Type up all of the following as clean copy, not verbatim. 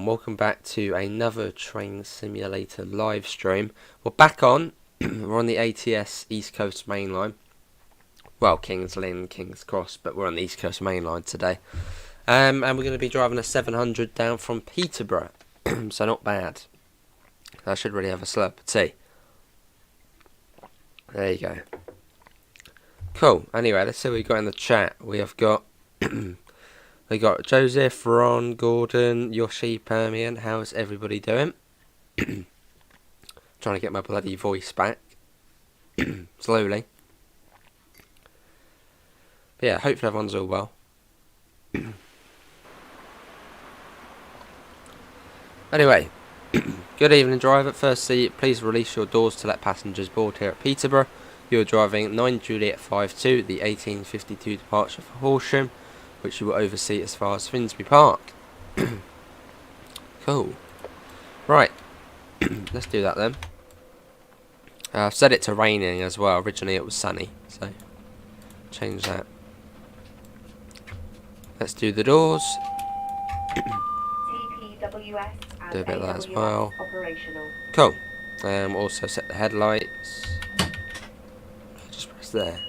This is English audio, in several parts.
and welcome back to another train simulator live stream. We're back on. We're on the ATS East Coast Mainline. Well, King's Lynn, King's Cross, but we're on the East Coast Mainline today. And we're going to be driving a 700 down from Peterborough. So not bad. I should really have a slurp of tea. There you go. Cool. Anyway, let's see what we got in the chat. We have got we got Joseph, Ron, Gordon, Yoshi, Permian. How's everybody doing? Trying to get my bloody voice back. Slowly. But yeah, hopefully everyone's all well. Anyway, good evening driver. Firstly, please release your doors to let passengers board here at Peterborough. You are driving 9 Juliet 52, the 1852 departure for Horsham, which you will oversee as far as Finsbury Park. Cool. Right, let's do that then. I've set it to raining as well. Originally it was sunny, so change that. Let's do the doors. TPWS and Do a bit of that as AWS well. operational. Cool. Also set the headlights. Just press there.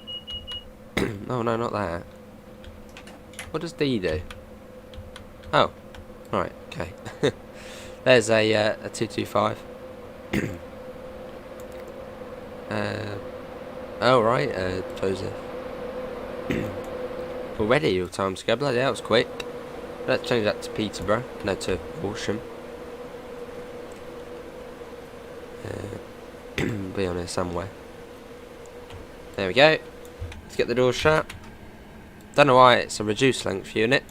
Oh no, not that. What does D do? Oh, right, okay. There's a 225. Oh right, Joseph. Already your time to go. Bloody hell, that was quick. Let's change that to Peterborough. No, to Horsham. Be on here somewhere. There we go. Let's get the door shut. Don't know why it's a reduced length unit.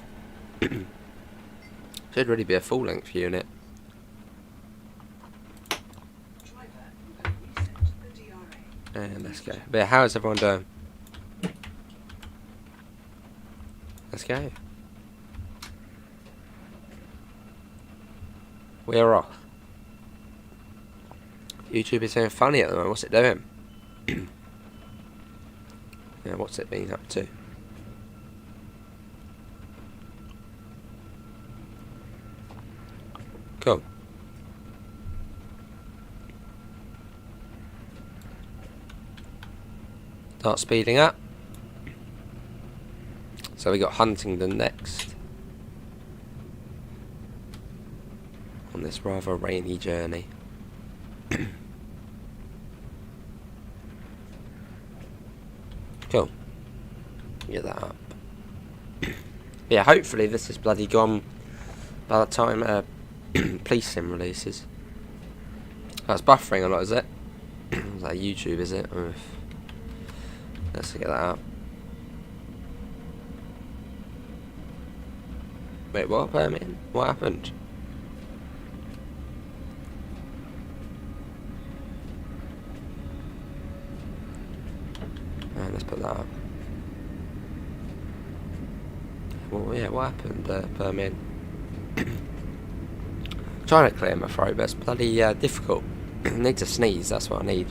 Should really be a full length unit. And let's go. But yeah, how is everyone doing? Let's go. We are off. YouTube is saying funny at the moment. What's it doing? Yeah, what's it been up to? Cool. Start speeding up. So we got Huntingdon next. On this rather rainy journey. Cool. Get that up. Yeah, hopefully this is bloody gone by the time Police Sim releases. Oh, it's buffering a lot, is it? Is that YouTube, is it? Oof. Let's get that up. Wait, what? Permian? What happened? Let's put that up. Well, yeah, what happened, Permian? Trying to clear my throat, but it's bloody difficult. I need to sneeze, that's what I need.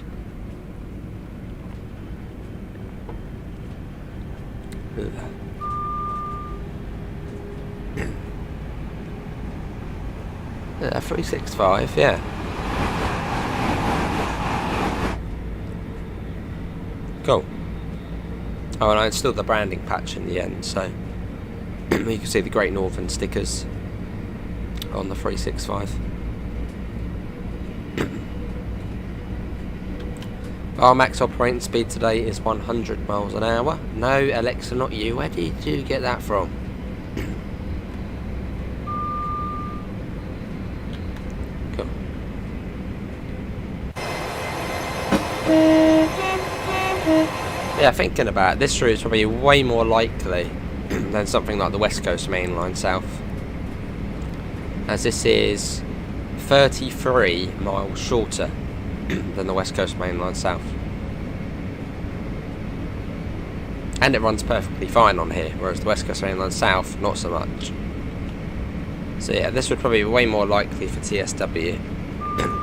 Yeah, 365, yeah. Cool. Oh, and I installed the branding patch in the end, so you can see the Great Northern stickers on the 365. Our max operating speed today is 100 miles an hour. No, Alexa, not you. Where did you get that from? Cool. Yeah, thinking about it, this route is probably way more likely than something like the West Coast Mainline South, as this is 33 miles shorter than the West Coast Mainline South. And it runs perfectly fine on here, whereas the West Coast Mainline South, not so much. So yeah, this would probably be way more likely for TSW.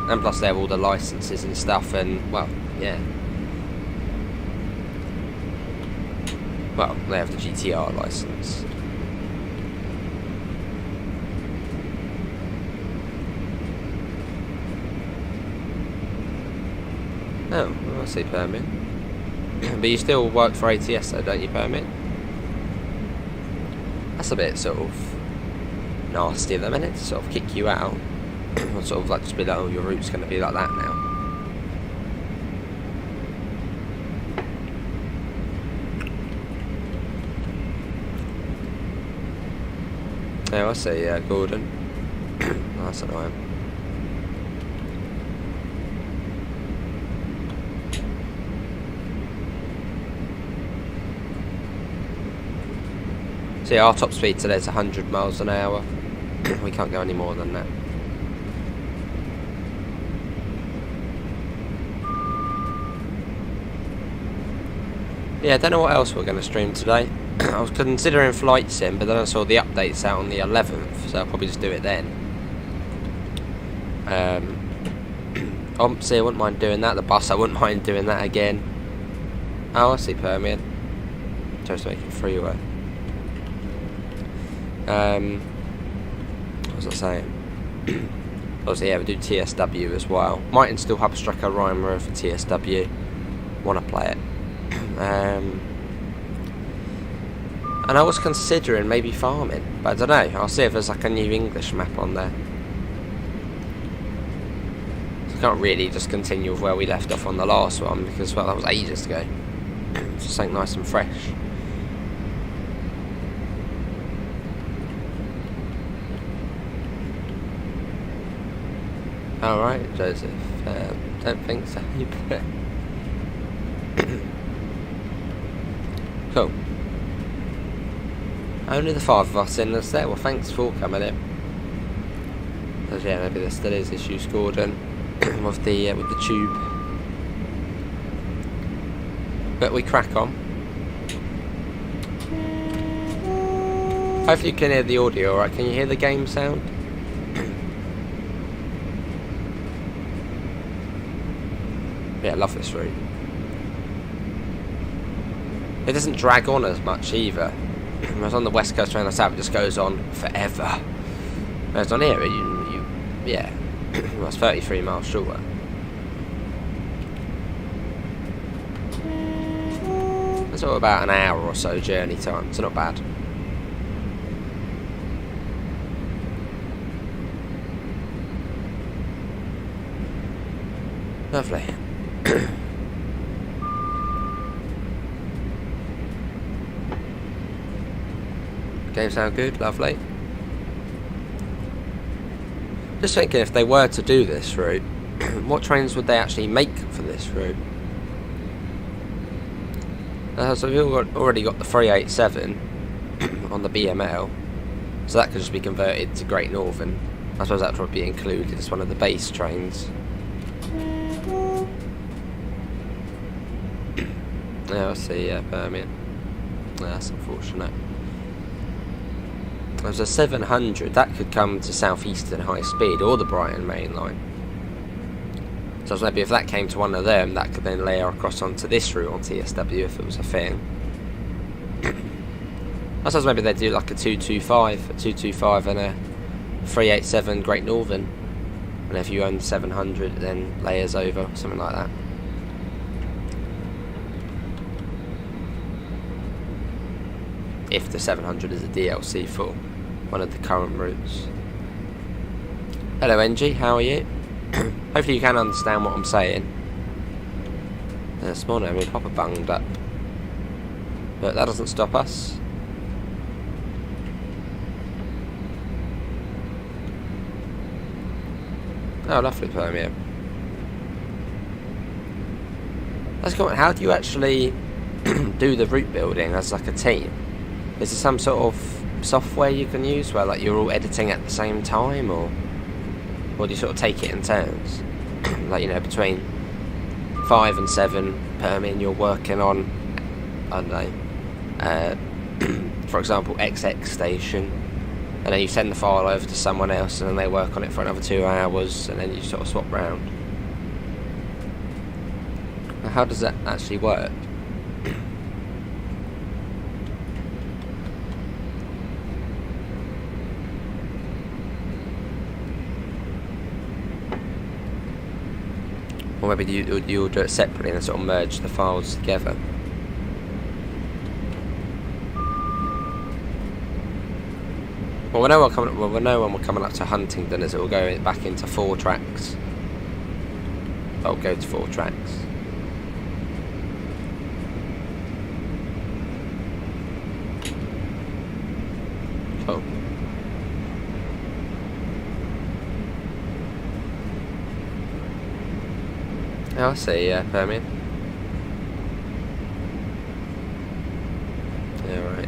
And plus they have all the licenses and stuff, and, well, yeah. Well, they have the GTR license. Oh, well, I see permit. But you still work for ATS though, don't you, permit? That's a bit sort of nasty at the minute to sort of kick you out. Or sort of like just be like, oh, your route's going to be like that now. Oh, I see, yeah, Gordon. That's annoying. So yeah, our top speed today is 100 miles an hour. We can't go any more than that. Yeah, I don't know what else we're going to stream today. I was considering Flight Sim, but then I saw the updates out on the 11th, so I'll probably just do it then. Obviously, I wouldn't mind doing that. The bus, I wouldn't mind doing that again. Oh, I see Permian. Just making freeway. What was I saying? Obviously, yeah, we do TSW as well. Might install Hubstrucker Ryan Road for TSW. Want to play it. And I was considering maybe farming, but I don't know. I'll see if there's like a new English map on there. So I can't really just continue with where we left off on the last one because, well, that was ages ago. Just something nice and fresh. Alright, Joseph. Don't think so. Cool. Only the 5 of us in that's there. Well, thanks for coming in. Because yeah, maybe there still is issues, Gordon, with the tube. But we crack on. Hopefully you can hear the audio, alright? Can you hear the game sound? Yeah, I love this route. It doesn't drag on as much either. Whereas on the West Coast around the south, it just goes on forever. Whereas on here, yeah, well, it's 33 miles shorter. It's all about an hour or so journey time, so not bad. Lovely. Game sound good, lovely. Just thinking, if they were to do this route, what trains would they actually make for this route? So we've already got the 387 on the BML, so that could just be converted to Great Northern. I suppose that would probably be included as one of the base trains. Yeah, I see, yeah, Birmingham. Yeah, that's unfortunate. There's a 700, that could come to South Eastern High Speed or the Brighton Mainline. So maybe if that came to one of them, that could then layer across onto this route on TSW if it was a thing. I suppose maybe they'd do like a 225 and a 387 Great Northern. And if you own the 700, it then layers over, something like that. If the 700 is a DLC for one of the current routes. Hello NG, how are you? Hopefully you can understand what I'm saying. This morning I'm proper bunged up. But that doesn't stop us. Oh, lovely Permian. Let's go on. How do you actually do the route building as like a team? Is there some sort of software you can use where like you're all editing at the same time, or do you sort of take it in turns? Like, you know, between 5 and 7 Permian you're working on, I don't know, for example XX station, and then you send the file over to someone else and then they work on it for another 2 hours and then you sort of swap round. How does that actually work? Or maybe you'll do it separately and sort of merge the files together. Well, we know when we're coming up to Huntingdon, as it will go back into 4 tracks. I'll go to 4 tracks. Cool. Oh, I see, yeah, Birmingham. Yeah, right.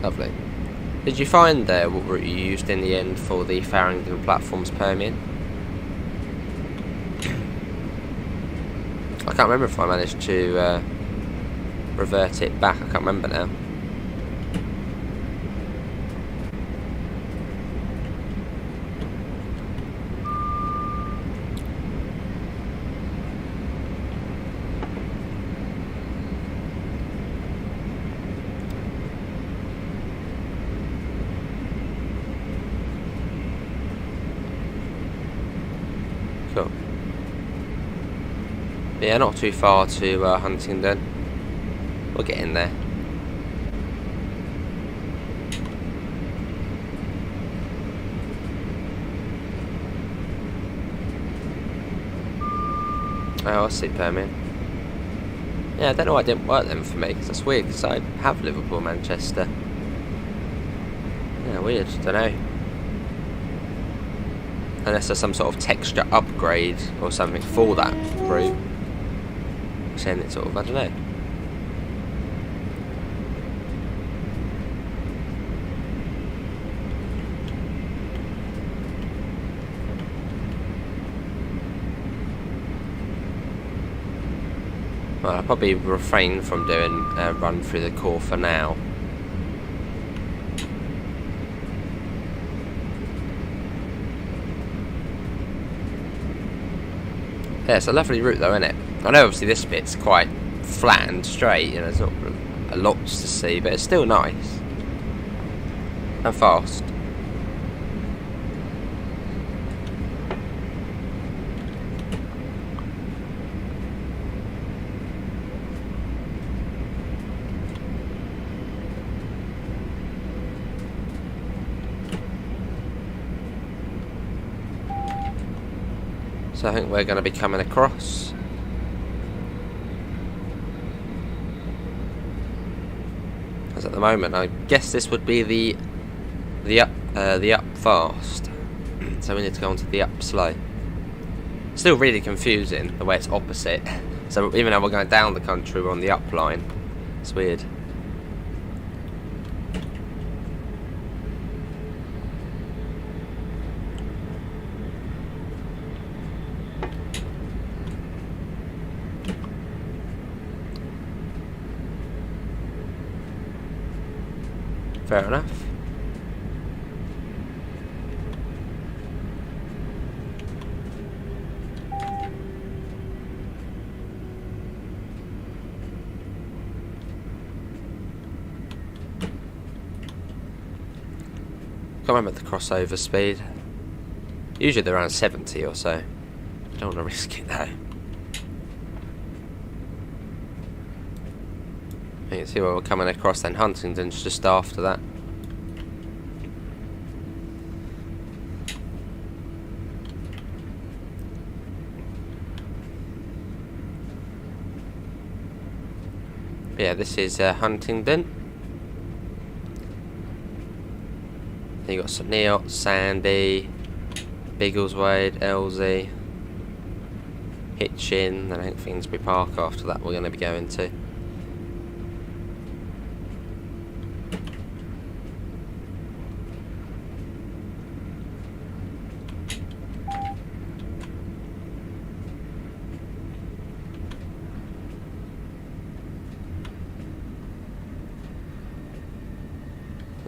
Lovely. Did you find what route you used in the end for the Farringdon platforms Permian? I can't remember if I managed to revert it back. I can't remember now. Cool. Yeah, not too far to Huntingdon. We'll get in there. Oh, I see, Permian. Yeah, I don't know why it didn't work then for me, because that's weird, because I have Liverpool, Manchester. Yeah, weird, don't know. Unless there's some sort of texture upgrade or something for that route. Saying it sort of, I don't know. Well, I'll probably refrain from doing a run through the core for now. Yeah, it's a lovely route though, isn't it? I know obviously this bit's quite flat and straight, you know, there's not a lot to see, but it's still nice. And fast. So I think we're going to be coming across. As at the moment, I guess this would be the up fast. So we need to go on to the up slow. Still really confusing the way it's opposite. So even though we're going down the country, we're on the up line. It's weird. Fair enough. Can't remember the crossover speed. Usually they're around 70 or so. I don't want to risk it though. You can see where we're coming across then. Huntingdon's just after that. But yeah, this is Huntingdon. Then you got St Neots, Sandy, Biggleswade, Elsie, Hitchin, and I think Finsbury Park after that we're going to be going to.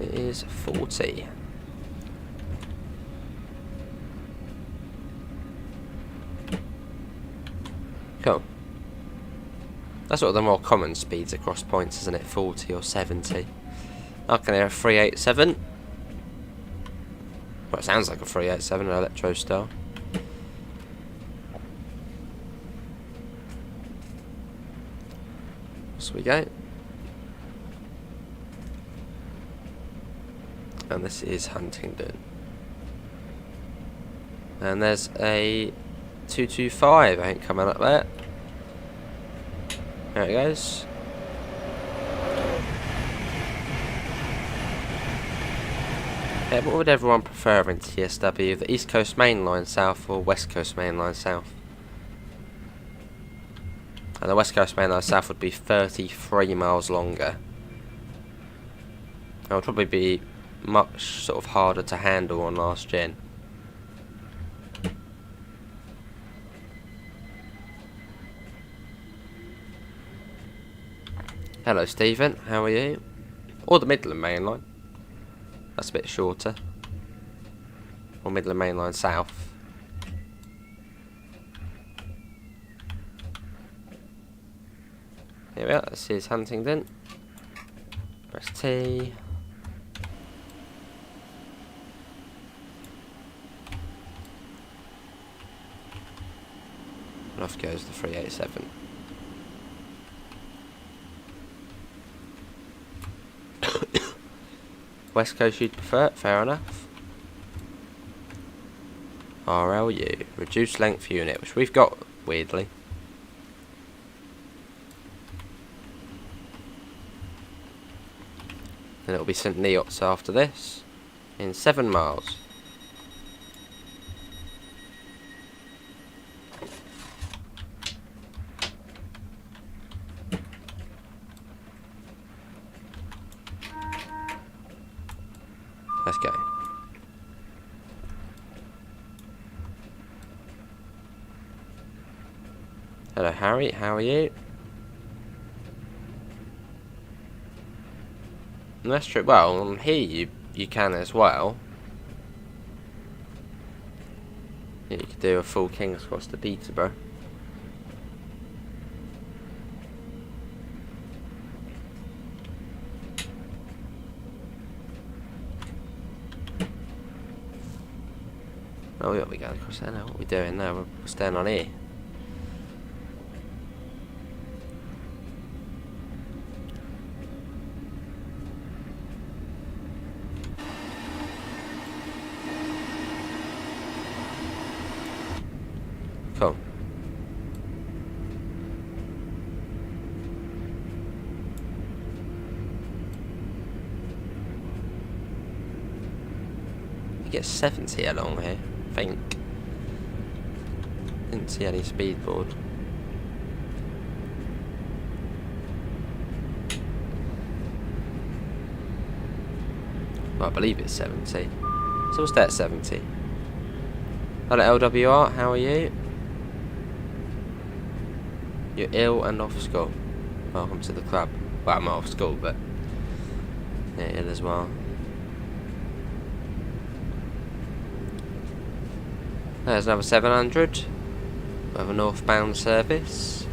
It is 40. That's sort of the more common speeds across points, isn't it? 40 or 70. I can hear a 387. Well, it sounds like a 387, an electro style. So we go. And this is Huntingdon. And there's a 225, I think, coming up there. There it goes. Yeah, what would everyone prefer in TSW? The East Coast Mainline South or West Coast Mainline South? And the West Coast Mainline South would be 33 miles longer. It would probably be much sort of harder to handle on last gen. Hello Stephen, how are you? Or the Midland Mainline. That's a bit shorter. Or Midland Mainline South. Here we are, this is Huntingdon. Press T. And off goes the 387. West Coast you'd prefer, fair enough. RLU, reduced length unit, which we've got, weirdly. And it'll be St Neots after this, in 7 miles. Let's go. Hello Harry, how are you? And that's true. Well, on here you can as well. Yeah, you could do a full King's Cross to Peterborough. Oh, yeah, we going across there now. What are we doing now? We're staying on here. Cool. You get 70 along here. I think. Didn't see any speed board. Well, I believe it's 70. So we'll stay at 70. Hello LWR, how are you? You're ill and off school. Welcome to the club. Well, I'm not off school, but yeah, ill as well. There's another 700. We have a northbound service.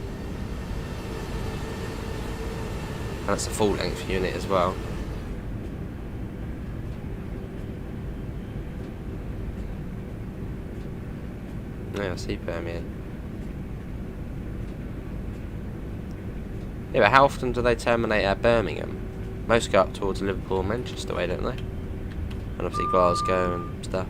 And that's a full length unit as well. Yeah, I see Birmingham. Yeah, but how often do they terminate at Birmingham? Most go up towards Liverpool and Manchester way, don't they? And obviously Glasgow and stuff.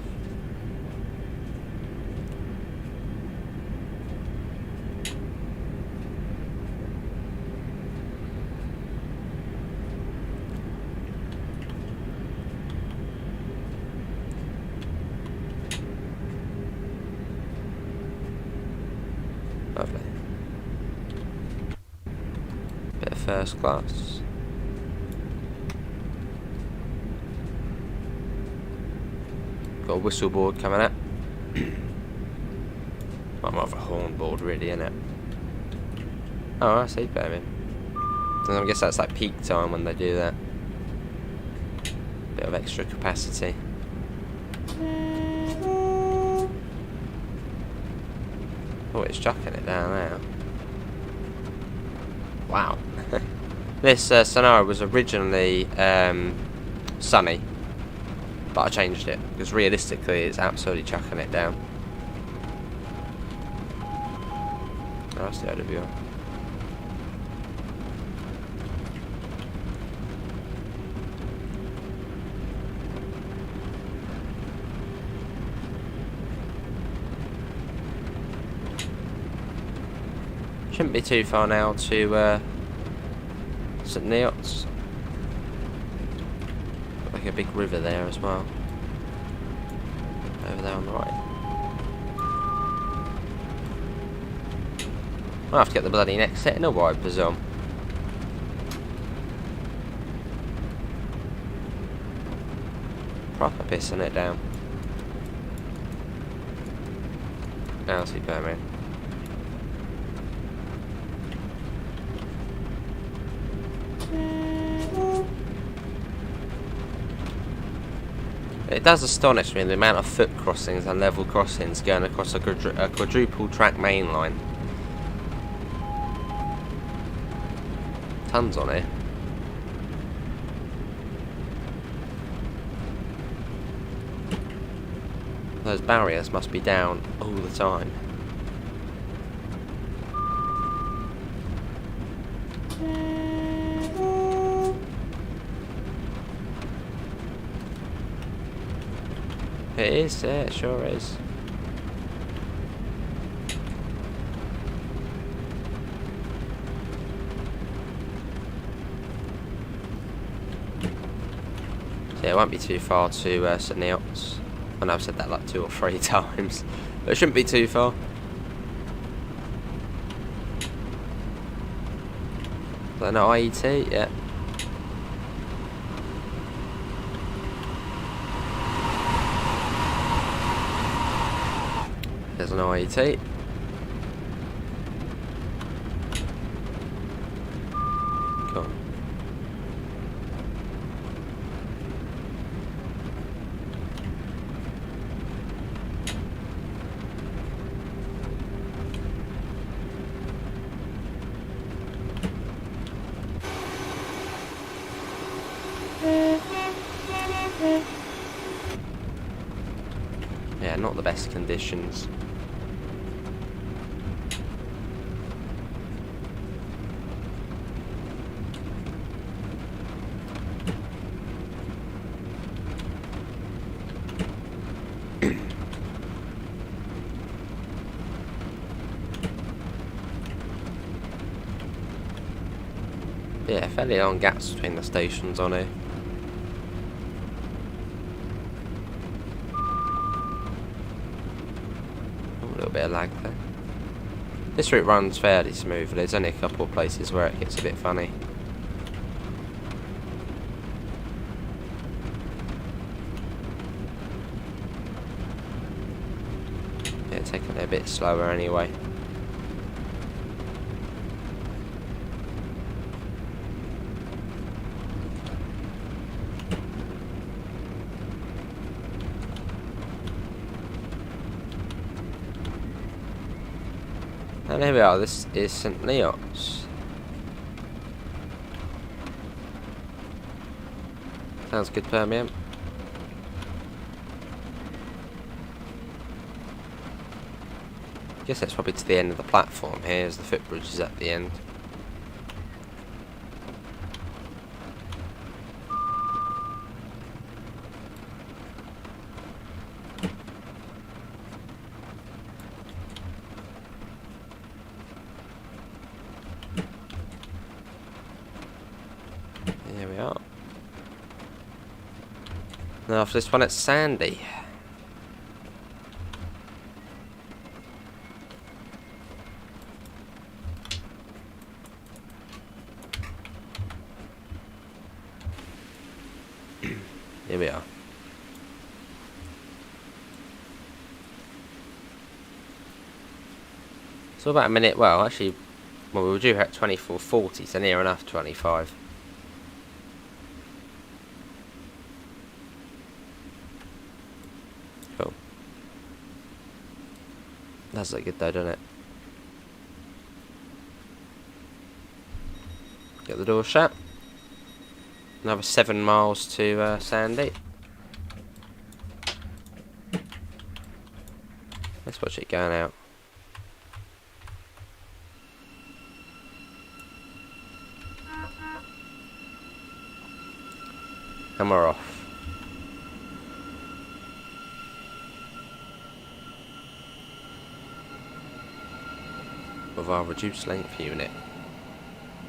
Lovely. Bit of first class. Got a whistle board coming up. Well, more of a horn board really, isn't it? Oh, I see, Birmingham. And I guess that's like peak time when they do that. Bit of extra capacity. Oh, it's chucking it down now. Wow. This scenario was originally sunny, but I changed it because realistically it's absolutely chucking it down. That's the overview. Shouldn't be too far now to St Neots. Like a big river there as well. Over there on the right. I'll have to get the bloody next setting of wipers on. Proper pissing it down. Now see Birmingham. It does astonish me the amount of foot crossings and level crossings going across a quadruple track main line. Tons on here. Those barriers must be down all the time. It is, yeah, it sure is. Yeah, it won't be too far to St Neots. I know I've said that like 2 or 3 times, but it shouldn't be too far. Is that not IET? Yeah. There's an IET. Cool. Yeah, not the best conditions. Yeah, fairly long gaps between the stations on here. A little bit of lag there. This route runs fairly smoothly. There's only a couple of places where it gets a bit funny. Yeah, taking it a bit slower anyway. And here we are, this is St Neots. Sounds good, Permian. Guess that's probably to the end of the platform here, as the footbridge is at the end. Here we are. Now after this one it's Sandy. Here we are. So about a minute, well actually, we were due at 24:40, so near enough 25. Cool. Does look good though, doesn't it? Get the door shut. Another 7 miles to Sandy. Let's watch it going out. And we're off. With our reduced length unit.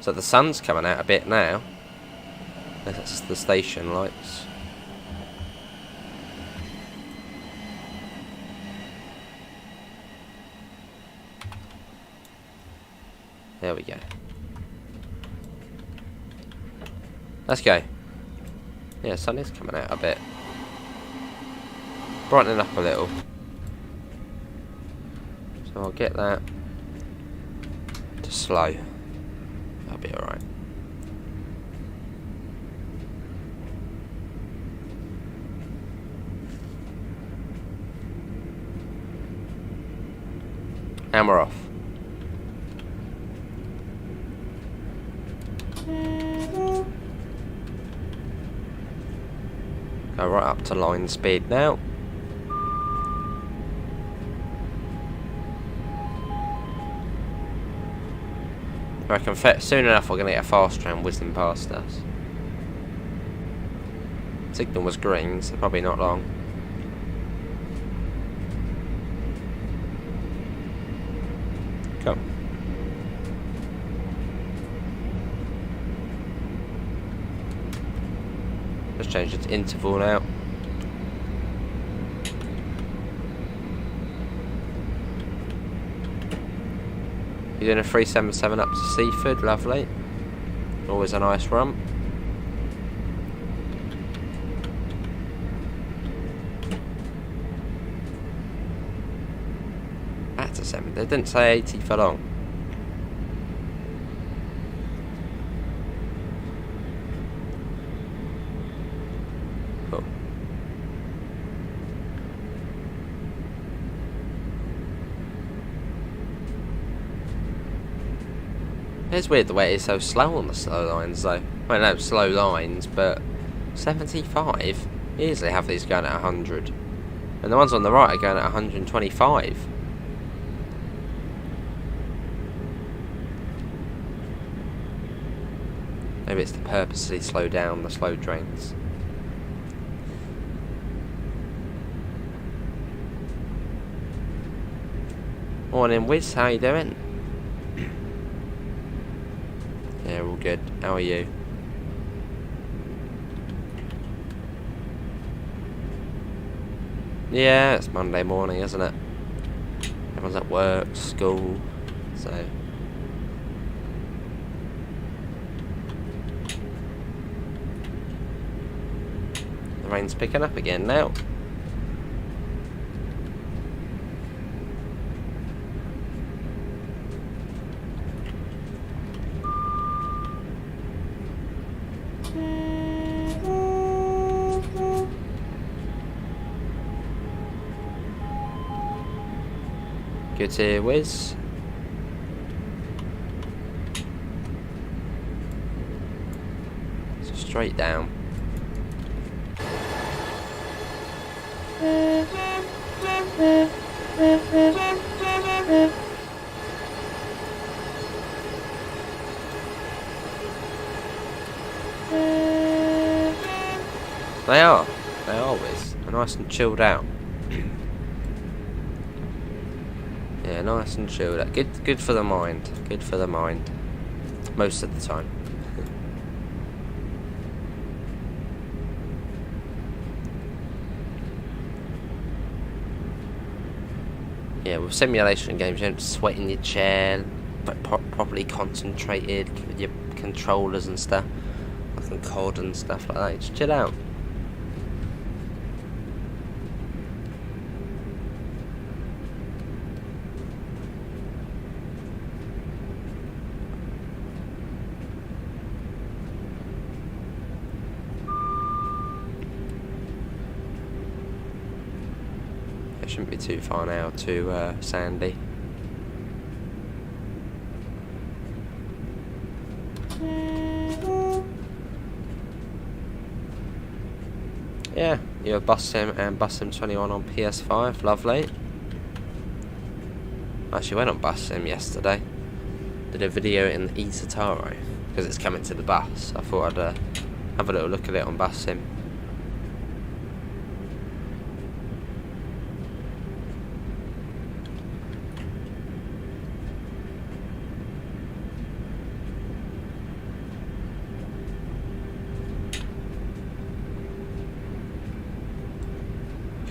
So the sun's coming out a bit now. That's the station lights. There we go. Let's go. Yeah, sun is coming out a bit. Brightening up a little. So I'll get that to slow. That'll be alright. And we're off. Go right up to line speed now. I reckon soon enough we're going to get a fast train whizzing past us. Signal was green, so probably not long. Come. Let's change it to interval now. You're doing a 377 up to Seaford, lovely. Always a nice run. That's a 7. They didn't say 80 for long. Cool. It's weird the way it is so slow on the slow lines though. Well, no, slow lines, but 75 easily have these going at 100. And the ones on the right are going at 125. Maybe it's to purposely slow down the slow trains. Morning Wiz, how you doing? Yeah, all good. How are you? Yeah, it's Monday morning, isn't it? Everyone's at work, school, so... The rain's picking up again now. Good to hear, Wiz. So straight down. They are, Wiz. They're nice and chilled out. Yeah, nice and chilled out. Good for the mind. Good for the mind. Most of the time. Yeah, with simulation games, you don't sweat in your chair, but properly concentrated with your controllers and stuff, like COD and stuff like that. Just chill out. Shouldn't be too far now to Sandy. Yeah, you have Bus Sim and Bus Sim 21 on PS5. Lovely. Actually went on Bus Sim yesterday. Did a video in the Isataro because it's coming to the bus. I thought I'd have a little look at it on Bus Sim.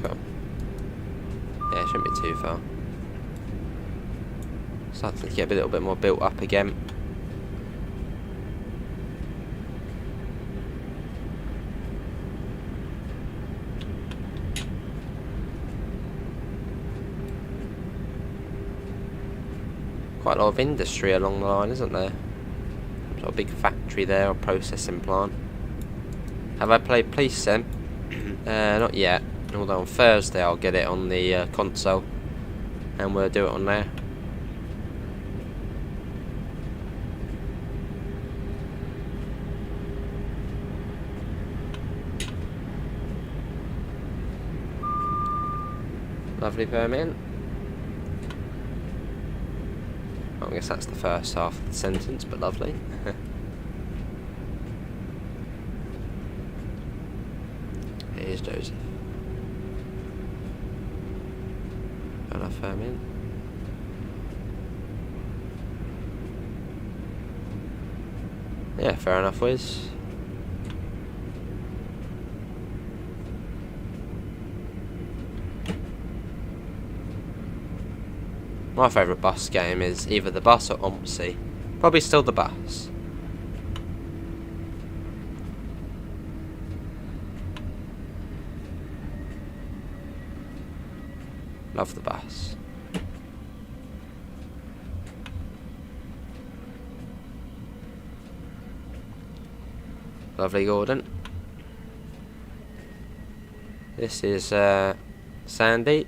Cool. Yeah, it shouldn't be too far. Starting to get a little bit more built up again. Quite a lot of industry along the line, isn't there? Got a big factory there, a processing plant. Have I played Police Sim? Not yet. Although on Thursday I'll get it on the console, and we'll do it on there. Lovely permit. I guess that's the first half of the sentence, but lovely. Here's Joseph. Got enough permit. Yeah, fair enough, Wiz. My favourite bus game is either the bus or OMSI. Probably still the bus. Love the bus. Lovely Gordon. This is Sandy.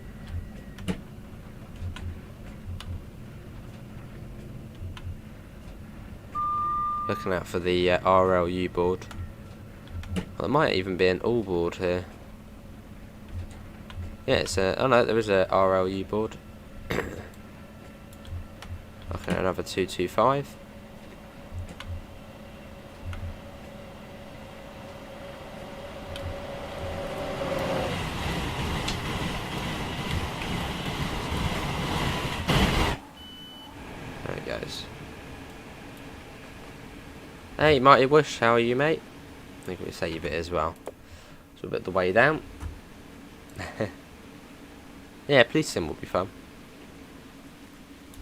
Looking out for the RLU board. Well, there might even be an all board here. Yeah, it's a. Oh no, there is a RLU board. Okay, another 225. There it goes. Hey, Mighty Wush, how are you, mate? I think we save it as well. So a bit the way down. Yeah, Police Sim will be fun.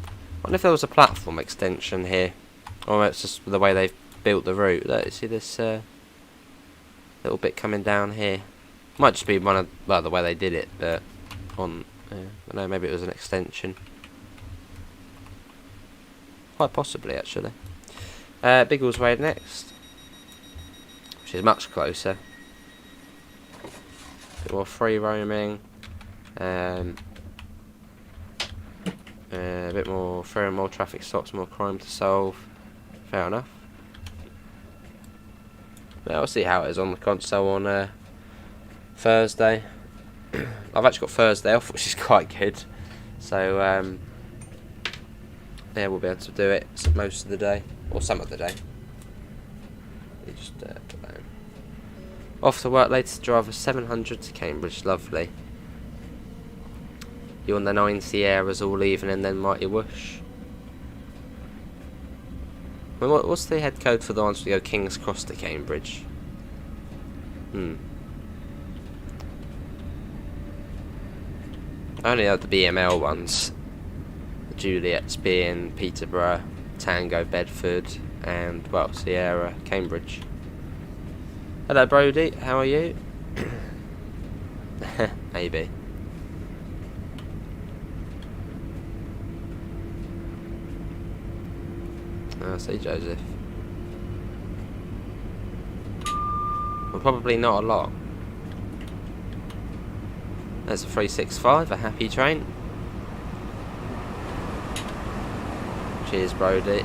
I wonder if there was a platform extension here, or it's just the way they've built the route. Look, you see this little bit coming down here? Might just be one of, well, the way they did it, but on, I don't know, maybe it was an extension. Quite possibly, actually. Biggles Way next, which is much closer. A bit more free roaming. A bit more, throwing more traffic stops, more crime to solve. Fair enough. But I'll see how it is on the console on Thursday. I've actually got Thursday off, which is quite good. So yeah, we'll be able to do it most of the day, or some of the day. You just put that in. Off to work later to drive a 700 to Cambridge. Lovely. You on the 9 Sierras all evening and then Mighty Wush. I mean, what's the head code for the ones we go King's Cross to Cambridge? I only had the BML ones. The Juliet's being Peterborough, Tango Bedford, and, well, Sierra Cambridge. Hello Brody, how are you? Maybe. I see Joseph. Well, probably not a lot. There's a 365, a happy train. Cheers, Brody.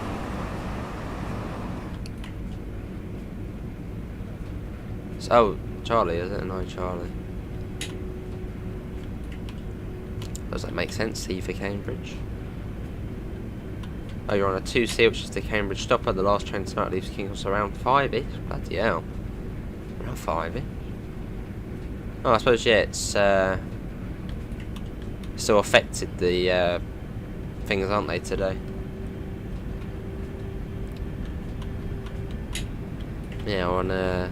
So, Charlie, is it? No, Charlie. Does that make sense? C for Cambridge. Oh, you're on a 2C, which is the Cambridge stopper. The last train tonight leaves King's Cross around 5-ish. Bloody hell. Around 5-ish. Oh, I suppose, yeah, it's still affected the things, aren't they, today? Yeah, on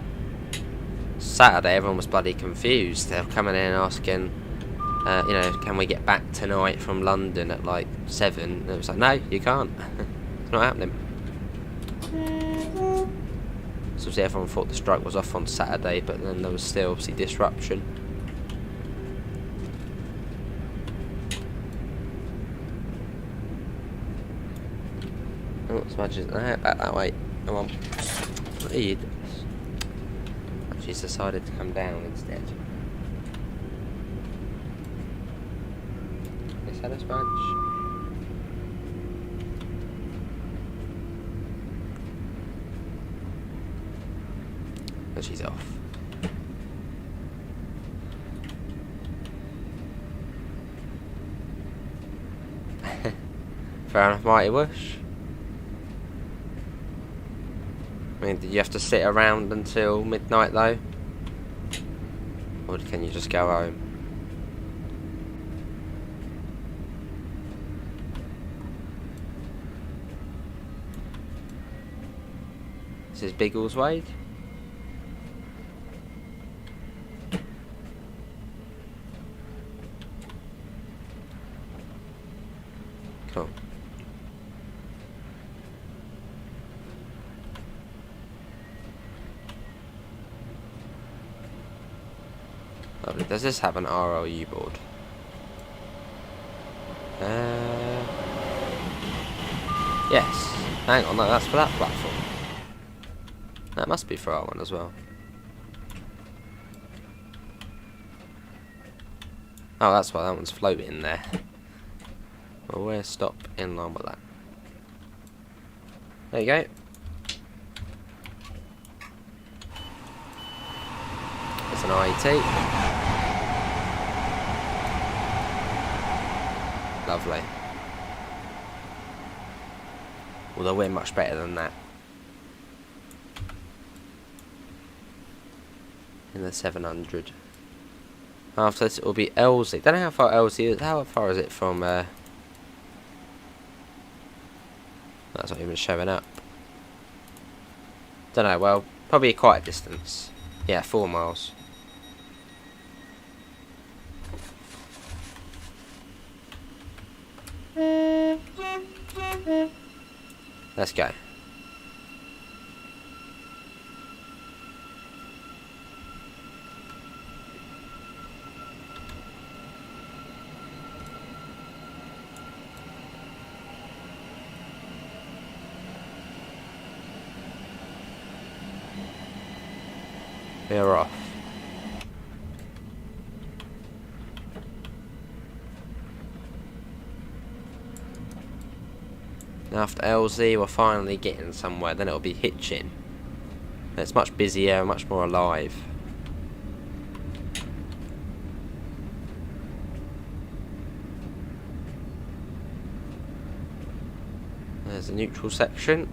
Saturday, everyone was bloody confused. They were coming in and asking, you know, can we get back tonight from London at like 7? And it was like, no, you can't. It's not happening. So obviously everyone thought the strike was off on Saturday, but then there was still obviously disruption. Oh, it's much as back that way. Come on. Read. She's decided to come down instead. Is that a sponge? And she's off. Fair enough, Mighty Whoosh. I mean, did you have to sit around until midnight though? Or can you just go home? This is Biggleswade. Cool. Lovely. Does this have an RLU board? Yes. Hang on, no, that's for that platform. That must be for our one as well. Oh, that's why that one's floating there. Well, we'll stop in line with that. There you go. It's an IET. Lovely. Although we're much better than that. In the 700. After this it will be Elsie. Don't know how far Elsie is. How far is it from that's not even showing up. Don't know, well, probably quite a distance. Yeah, 4 miles. Let's go. We're off. Now after LZ we're finally getting somewhere, then it'll be Hitchin. It's much busier, much more alive. There's the neutral section.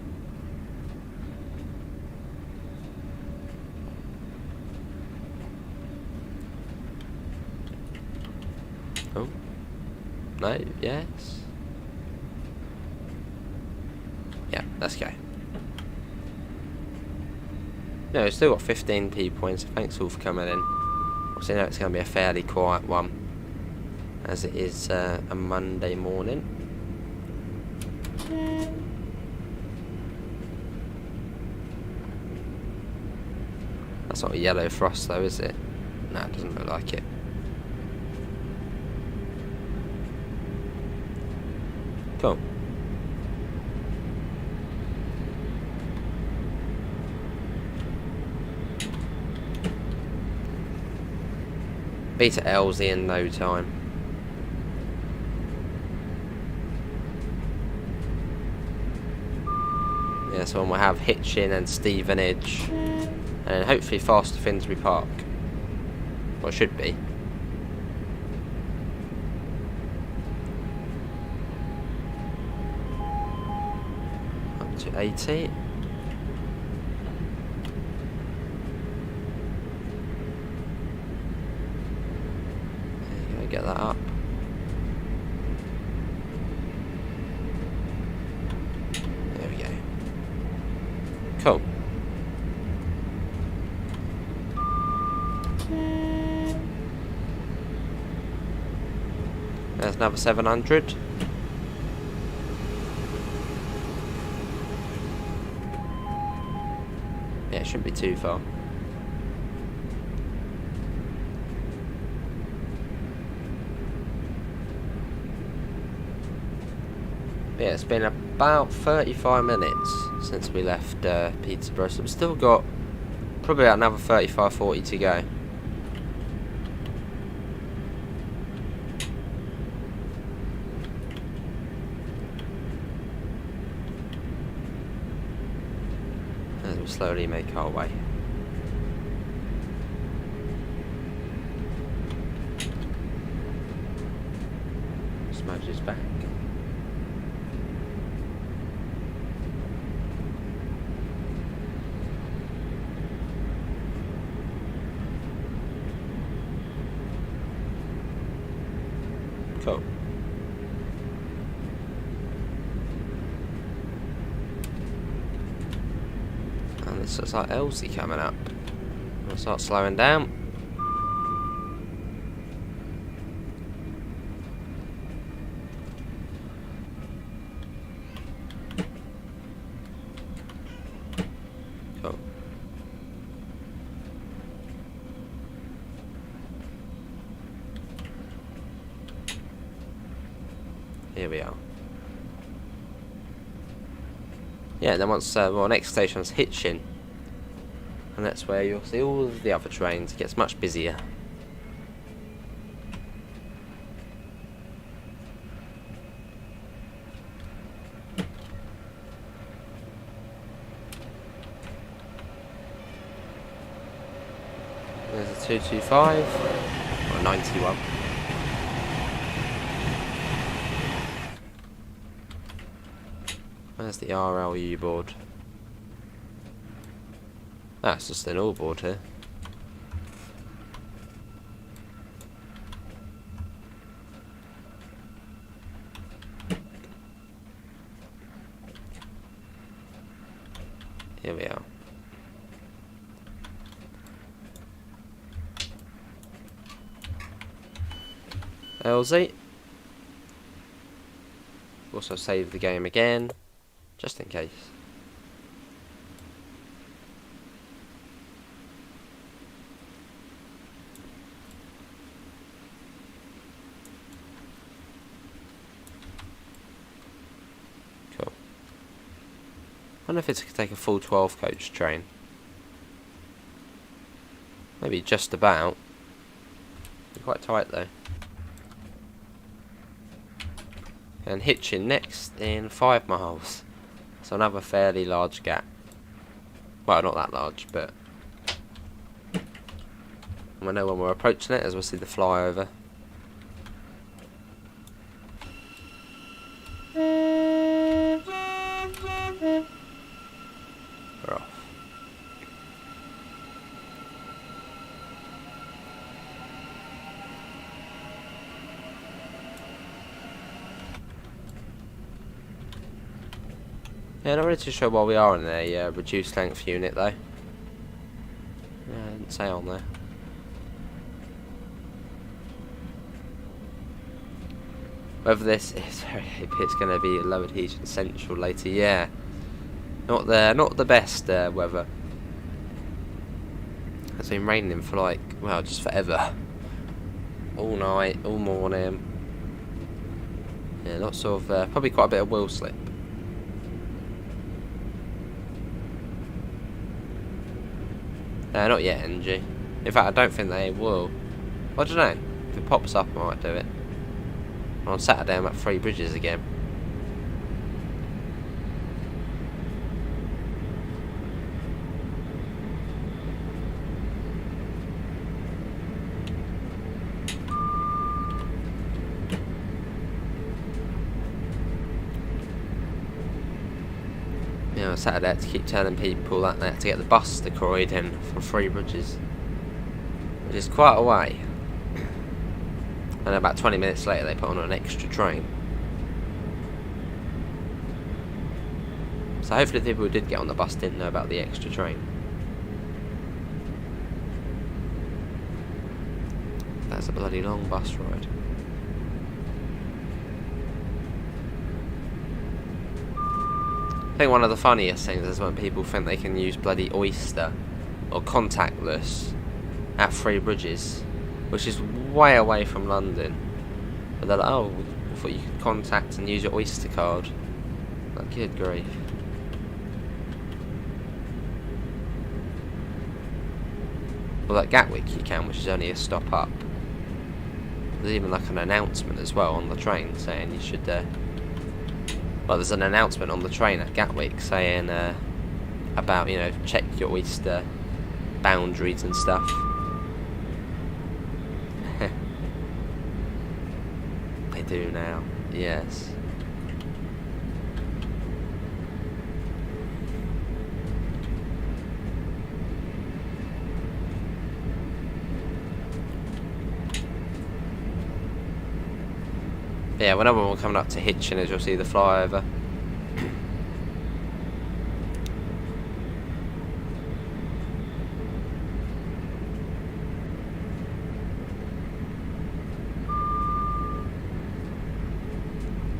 Oh. No, yes. Yeah, let's go. No, we've still got 15p points, so thanks all for coming in. Obviously, I know it's going to be a fairly quiet one, as it is a Monday morning. That's not a yellow frost though, is it? No, it doesn't look like it. Cool. Be to LZ in no time. Yeah, so we'll have Hitchin and Stevenage, and hopefully fast to Finsbury Park. Well, it should be. Up to 80. There you go, get that up. There we go. Cool. There's another 700. Yeah, it shouldn't be too far. Yeah, it's been about 35 minutes since we left Peterborough, so we've still got probably another 35-40 to go. As we slowly make our way. Smudge is back. Cool. And this looks like Elsie coming up. We'll start slowing down. Cool. Here we are. Yeah, then once, well, next station is Hitchin. And that's where you'll see all of the other trains. It gets much busier. There's a 225 or 91. Where's the RLU board? That's just an all board here. Here we are. LZ. Also save the game again, just in case. Cool. I wonder if it's going to take a full 12 coach train. Maybe just about. Be quite tight though. And Hitchin next in 5 miles. So another fairly large gap. Well, not that large, but we know when we're approaching it, as we'll see the flyover. We're off. Yeah, not really too sure why we are in a reduced length unit though. Yeah, it didn't say on there. Whether this is it's going to be lowered Hitchin Central later, yeah. Not the best weather. It's been raining for like, well, just forever. All night, all morning. Yeah, lots of probably quite a bit of wheel slip. Not yet, NG. In fact, I don't think they will. I don't know. If it pops up, I might do it. On Saturday, I'm at Three Bridges again. on Saturday, I had to keep telling people that they had to get the bus to Croydon from Three Bridges, which is quite a way. And about 20 minutes later, they put on an extra train. So hopefully the people who did get on the bus didn't know about the extra train. That's a bloody long bus ride. I think one of the funniest things is when people think they can use bloody Oyster or contactless at Three Bridges, which is way away from London. But they're like, oh, I thought you could contact and use your Oyster card. Like, good grief. Well, at Gatwick you can, which is only a stop up. There's even like an announcement as well on the train saying you should well, there's an announcement on the train at Gatwick saying about, you know, check your Oyster boundaries and stuff. They do now, yes. Yeah, whenever we're coming up to Hitchin, as you'll see the flyover.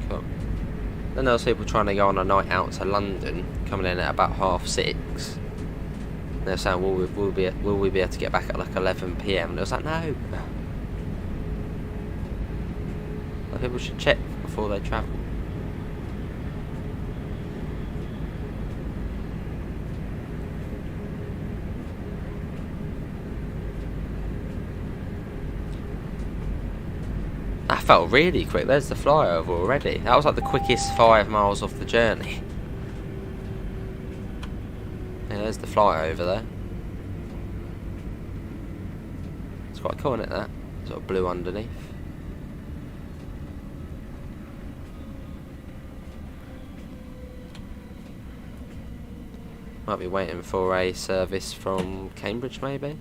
Cool. Then there was people trying to go on a night out to London, coming in at about 6:30. They're saying, will we be able to get back at like 11 PM? And it was like, no. People should check before they travel. That felt really quick. There's the flyover already. That was like the quickest 5 miles off the journey. Yeah, there's the flyover there. It's quite cool, isn't it, that? Sort of blue underneath. Might be waiting for a service from Cambridge, maybe. It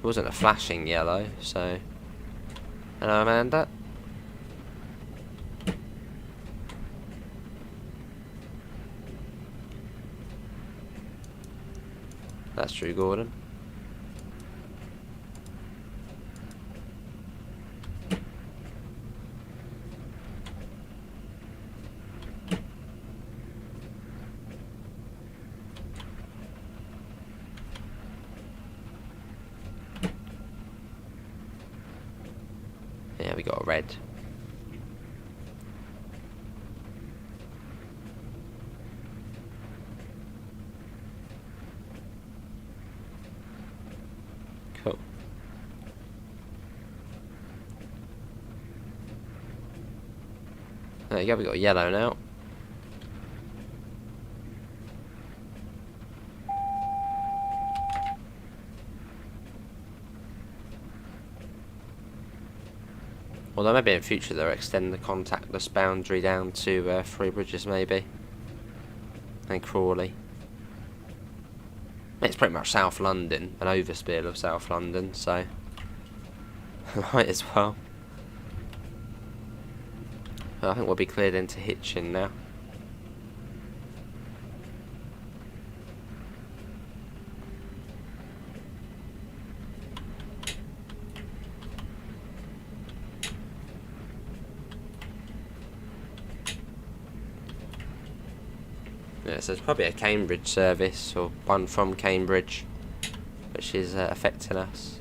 wasn't a flashing yellow, so. Hello, Amanda. That's Drew Gordon. Yeah, we got a red. Cool. There you go, we got a yellow now. Although maybe in future they'll extend the contactless boundary down to Three Bridges maybe. And Crawley. It's pretty much South London, an overspill of South London, so might as well. But I think we'll be cleared into Hitchin now. Yeah, so there's probably a Cambridge service, or one from Cambridge, which is affecting us.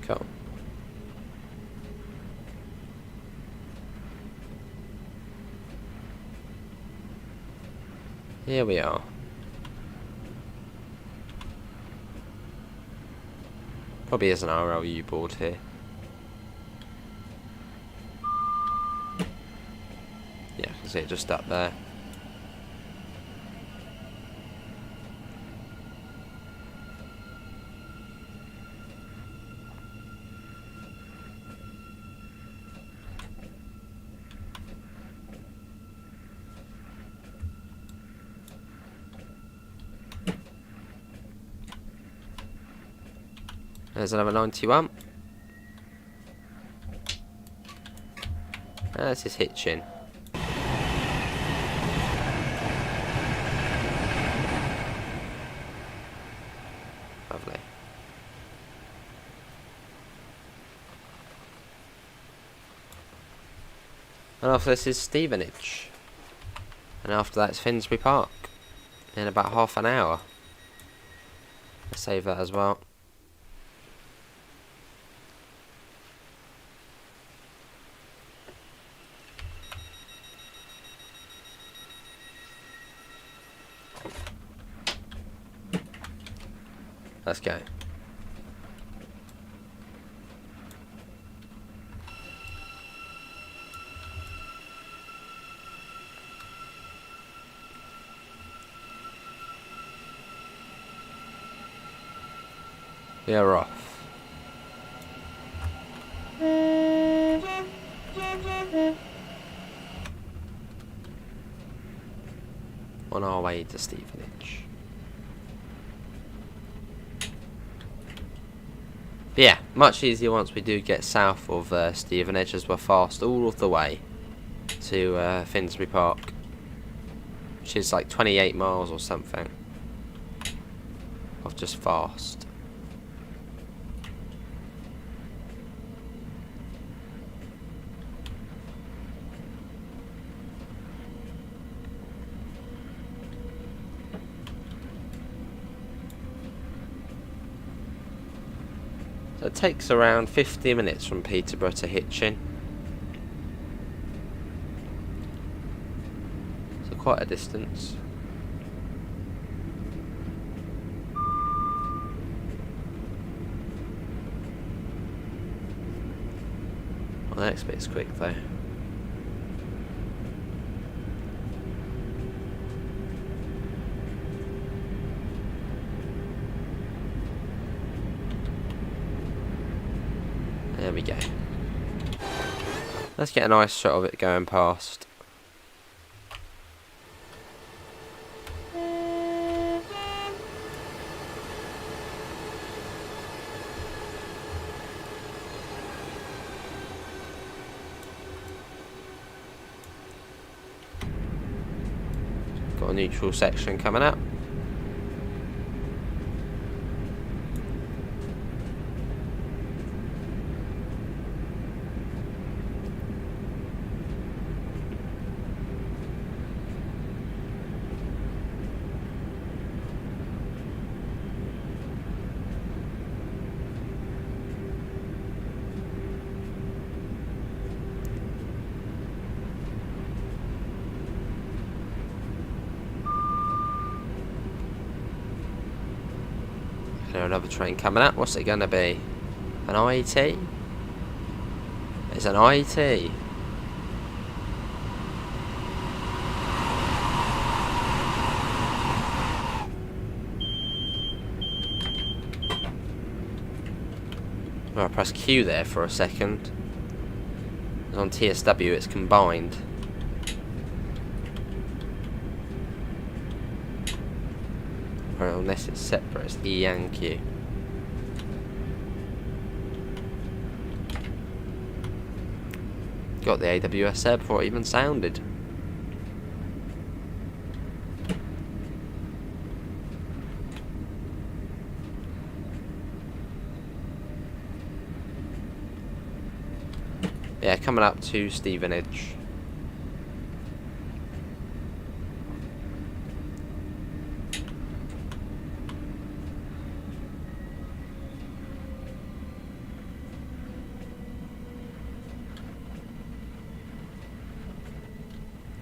Cool. Here we are. Probably is an RLU board here. Yeah, I can see it just up there. There's another 91. This is Hitchin. Lovely. And after this is Stevenage. And after that it's Finsbury Park. In about half an hour. Let's save that as well. Let's go. We are off. On our way to Stevenage. But yeah, much easier once we do get south of Stevenage, as we're fast all of the way to Finsbury Park, which is like 28 miles or something of just fast. So it takes around 50 minutes from Peterborough to Hitchin. So quite a distance. Well, the next bit's quick though. There we go. Let's get a nice shot of it going past. Got a neutral section coming up. Another train coming up. What's it going to be? An IET? It's an IET. Well, I pressed Q there for a second. On TSW it's combined. Or unless it's separate, it's E and Q. Got the AWS there before it even sounded. Yeah, coming up to Stevenage.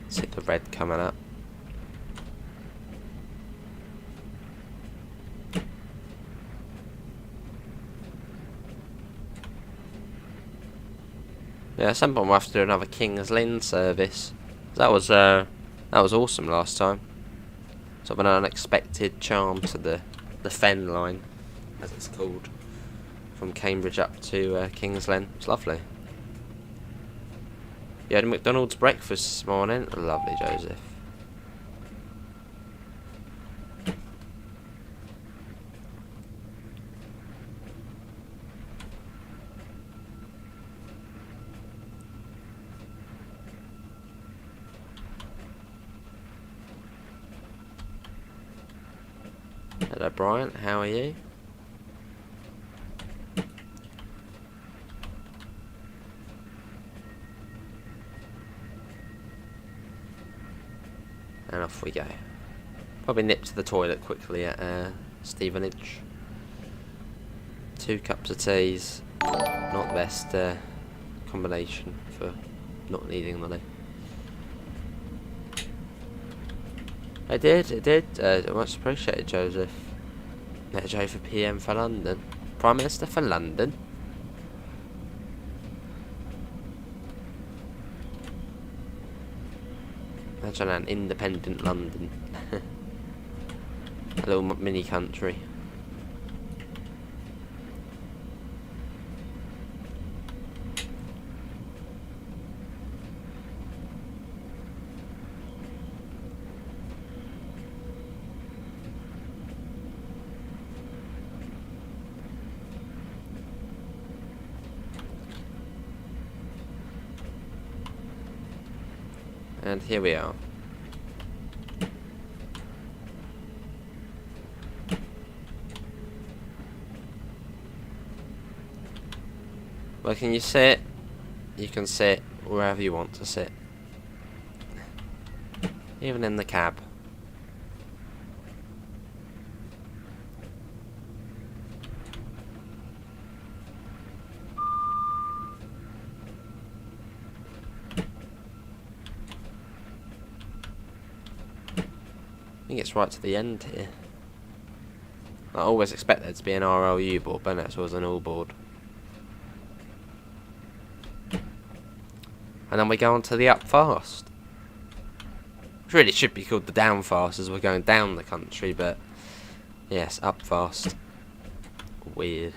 See the red coming up. Yeah, at some point we'll have to do another King's Lynn service. That was awesome last time. Sort of an unexpected charm to the Fen line, as it's called, from Cambridge up to King's Lynn. It's lovely. You had a McDonald's breakfast this morning. Lovely, Joseph. Hello, Brian. How are you? And off we go. Probably nip to the toilet quickly at Stevenage. 2 cups of teas. Not the best combination for not needing money. It did. Much appreciated, Joseph. Joe for PM for London. Prime Minister for London. Imagine an independent London. A little mini country. And here we are. Where can you sit? You can sit wherever you want to sit. Even in the cab. I think it's right to the end here. I always expect there to be an RLU board, but that's always an all board. And then we go on to the up fast. Which really should be called the down fast as we're going down the country, but yes, up fast. Weird.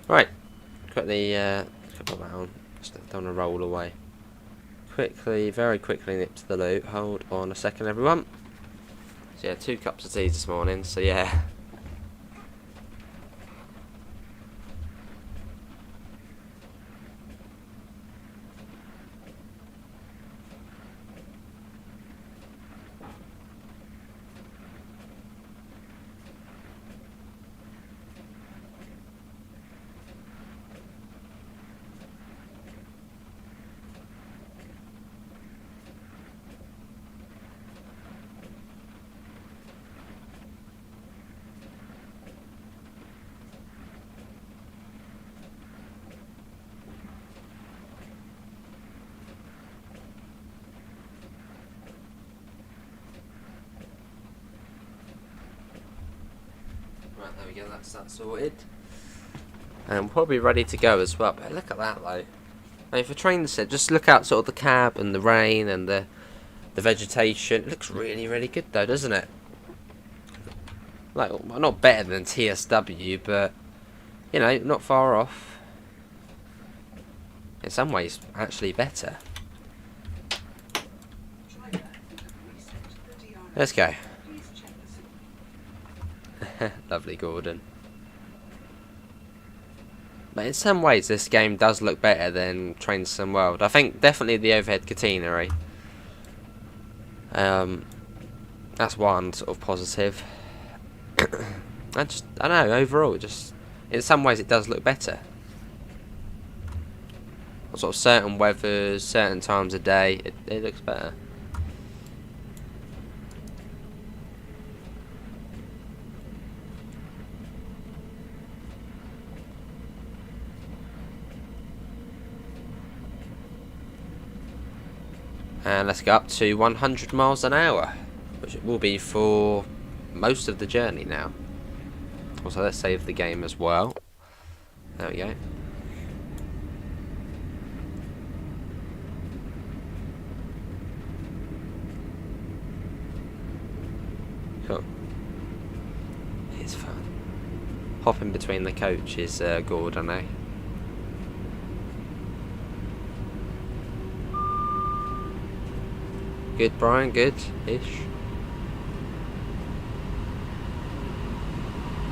Right. Quickly, put that on. Just don't want to roll away. Quickly, very quickly nip to the loo. Hold on a second, everyone. So yeah, 2 cups of tea this morning, so yeah. Right, there we go, that's that sorted. And we're probably ready to go as well, but look at that though. I mean, for train set, just look out sort of the cab and the rain and the vegetation. It looks really, really good though, doesn't it? Like, well, not better than TSW, but, you know, not far off. In some ways, actually better. Let's go. Lovely, Gordon. But in some ways, this game does look better than Train Sim World. I think definitely the overhead catenary. That's one sort of positive. I don't know, overall, just in some ways it does look better. Sort of certain weathers, certain times of day, it looks better. And let's go up to 100 miles an hour, which it will be for most of the journey now. Also, let's save the game as well. There we go. is fun. Hopping between the coaches, Gordon, eh? Good, Brian, good-ish.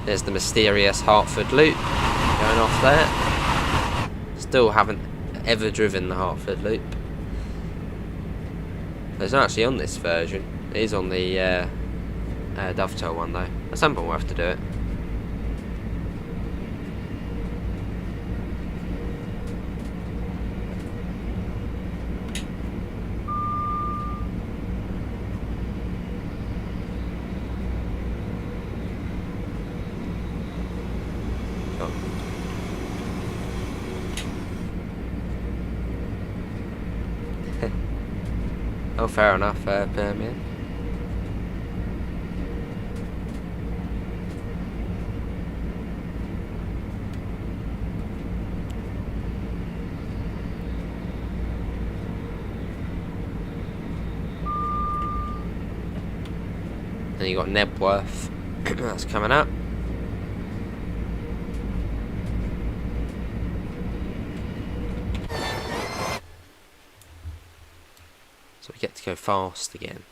There's the mysterious Hertford loop going off there. Still haven't ever driven the Hertford loop. It's not actually on this version. It is on the Dovetail one though. At some point we'll have to do it. Oh, fair enough, Birmingham. Then you got Nebworth. That's coming up. So we get to go fast again.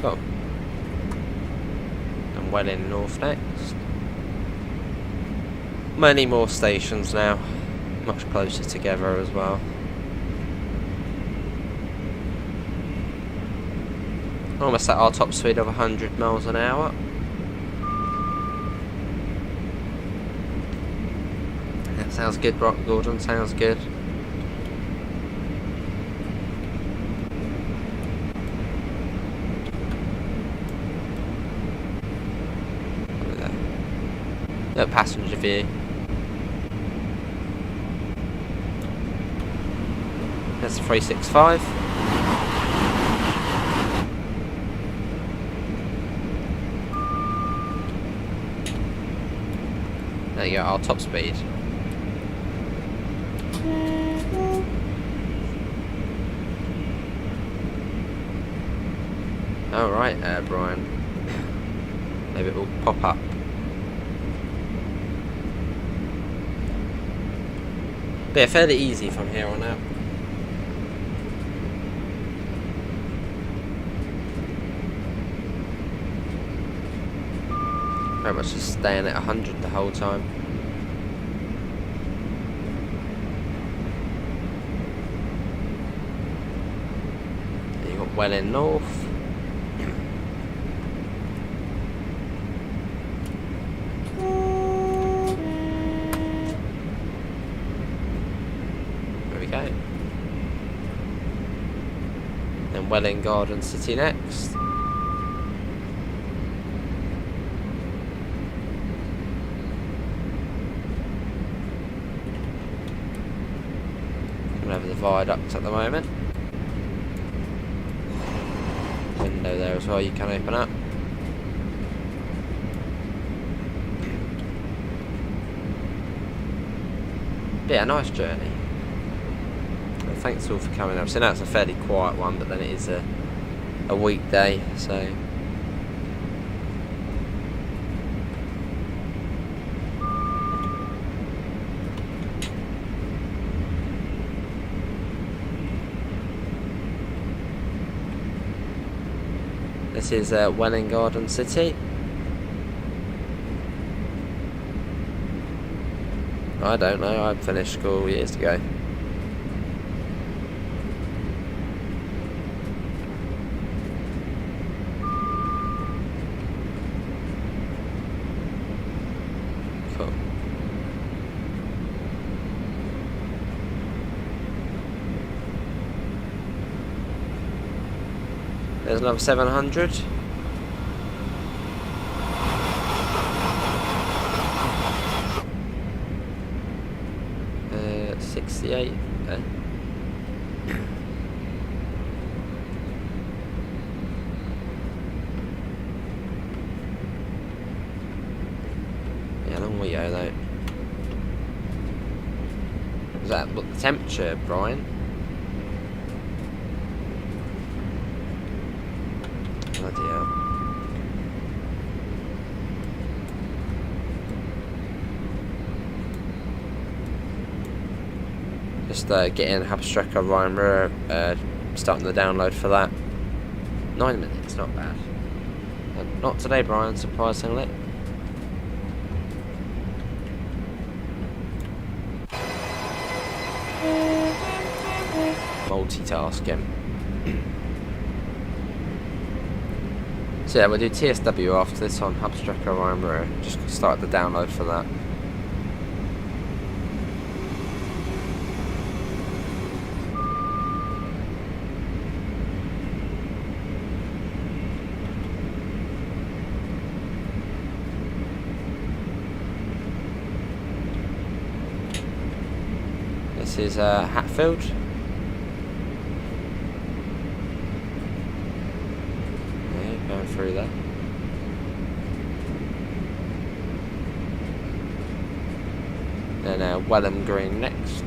Cool. And Welling North next. Many more stations now, much closer together as well. Almost at our top speed of 100 miles an hour. That sounds good, Gordon, sounds good. No passenger view. That's a 365. There you go, our top speed. Alright, Brian. Maybe it will pop up. But yeah, fairly easy from here on out. Very much just staying at 100 the whole time. Then you got Welling North. There we go. Then Welling Garden City next. Over the viaduct at the moment. Window there as well, you can open up. But yeah, nice journey. And thanks all for coming up. So now it's a fairly quiet one, but then it is a weekday, so. This is Welling Garden City. I don't know, I finished school years ago. Cool. There's another 700. 68. Along we go though. Is that what the temperature, Brian? Bloody hell. Just getting Hubstracker Ryan Mirror, starting the download for that. 9 minutes, not bad. Not today, Brian, surprisingly. Multitasking. So yeah, we'll do TSW after this on Hubstracker Ryan Mirror. Just start the download for that. This is Hatfield. Yeah, going through there. Then Welham Green next.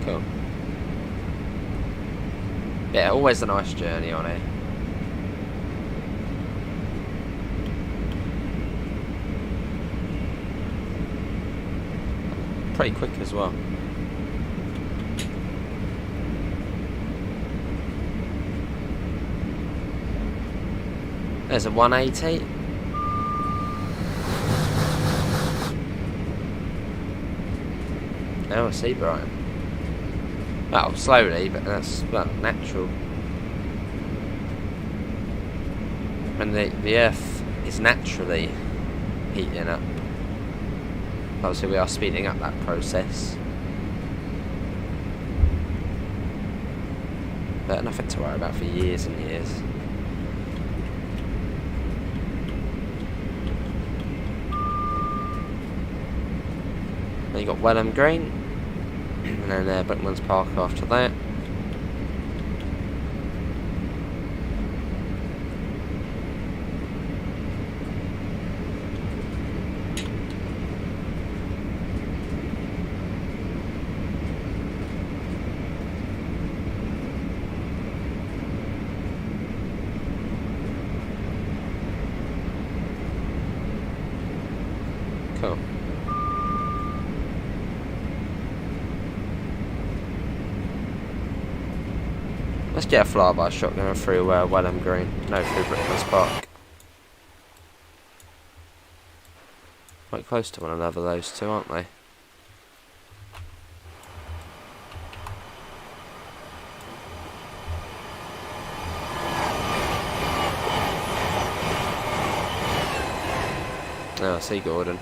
Cool. Yeah, always a nice journey on it. Pretty quick as well. There's a 180. Oh, I see, Brian. Well, slowly, but that's, well, natural. When the Earth is naturally heating up. Obviously we are speeding up that process, but nothing to worry about for years and years. Then you got Welham Green, and then Brickman's Park after that. Cool. Let's get a flyby shot going through Welham Green, no, through Brickman's Park. Quite close to one another, those two, aren't they? Oh, I see Gordon.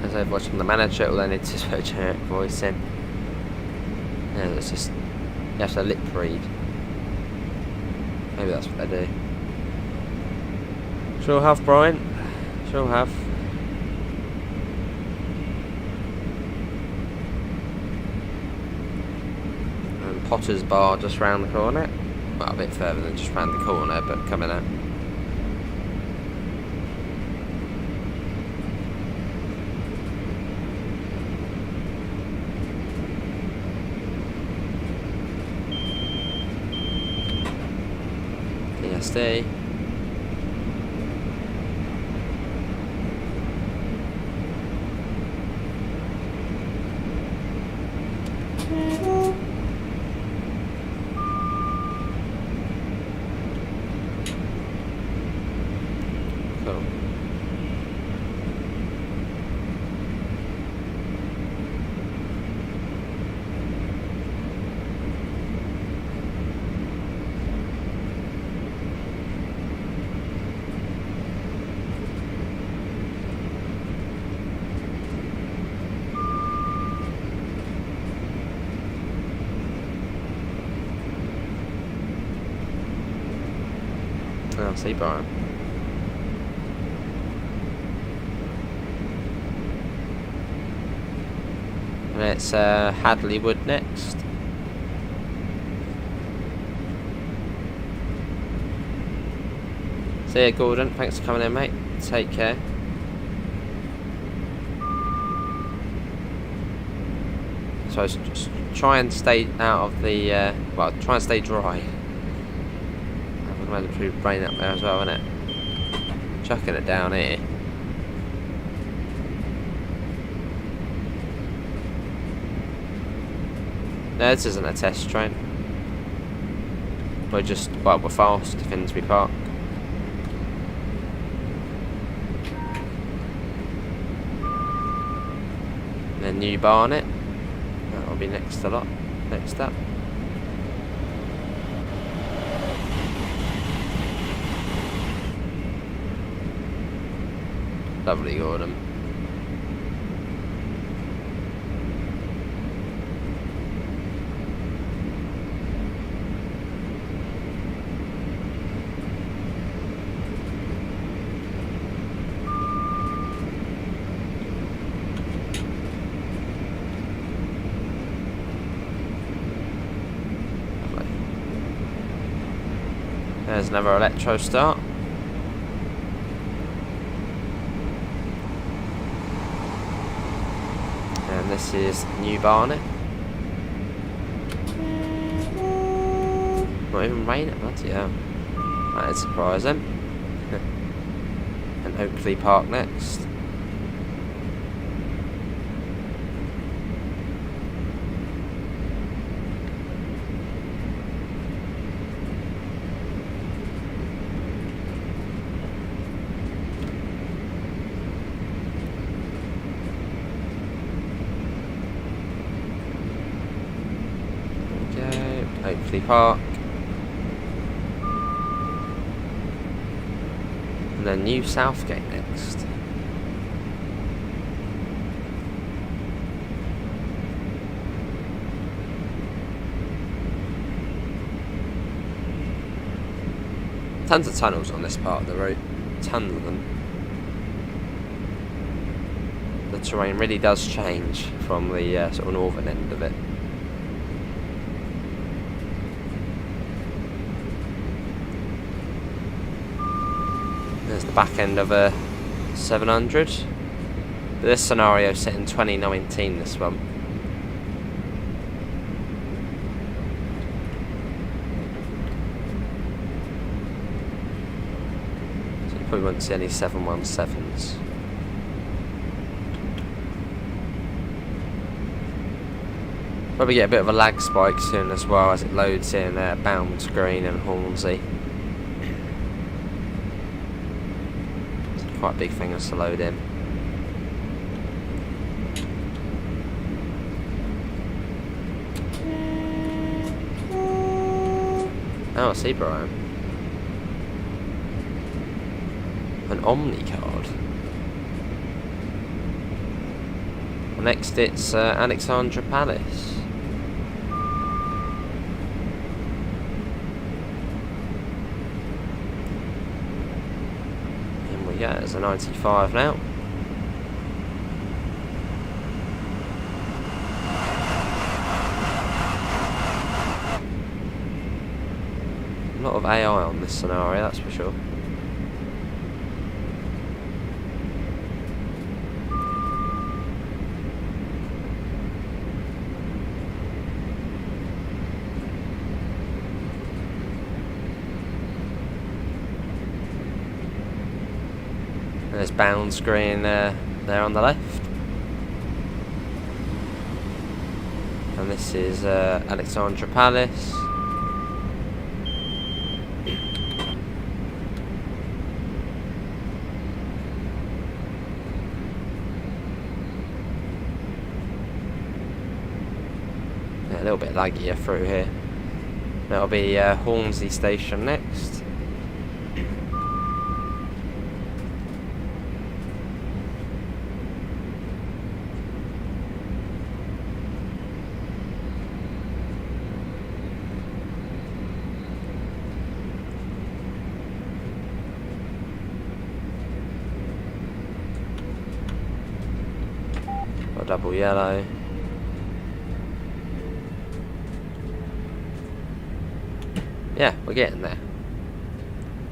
As I've watched on the manager, all I need to put a generic voice in. Yeah, it's just, you have to lip read. Maybe that's what they do. Sure have, Brian. Sure have. And Potter's Bar just round the corner. Well, a bit further than just round the corner, but coming out. PSD. Cool. Oh, see, Brian. And it's Hadley Wood next. So yeah, Gordon, thanks for coming in, mate. Take care. So just try and stay out of the, well, try and stay dry. I'm going to improve brain up there as well, isn't it? Chucking it down here. No, this isn't a test train. We're just, well, we're fast to Finsbury Park. And then New Barnet. That'll be next up. Lovely, Gordon. There's another electro start. And this is New Barnet. Not even raining, bloody hell. That is surprising. And Oakley Park next. Oakley Park, and then New Southgate next. Tons of tunnels on this part of the route, tons of them. The terrain really does change from the sort of northern end of it. There's the back end of a 700. But this scenario set in 2019, this one. So you probably won't see any 717s. Probably get a bit of a lag spike soon as well as it loads in Bounds Green and Hornsey. Quite big things to load in. Oh, I see, Brian. An Omni card. Well, next it's Alexandra Palace. Yeah, it's a 95 now. A lot of AI on this scenario, that's for sure. There's Bounds Green there on the left. And this is Alexandra Palace. Yeah, a little bit laggier through here. That'll be Hornsey Station next. Double yellow. yeah, we're getting there.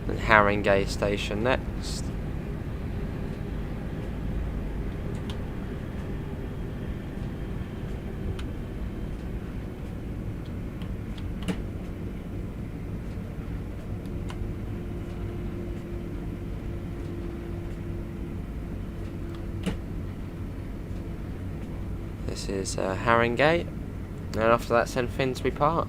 And Haringey station next. This is Haringey, and after that's in Finsbury Park.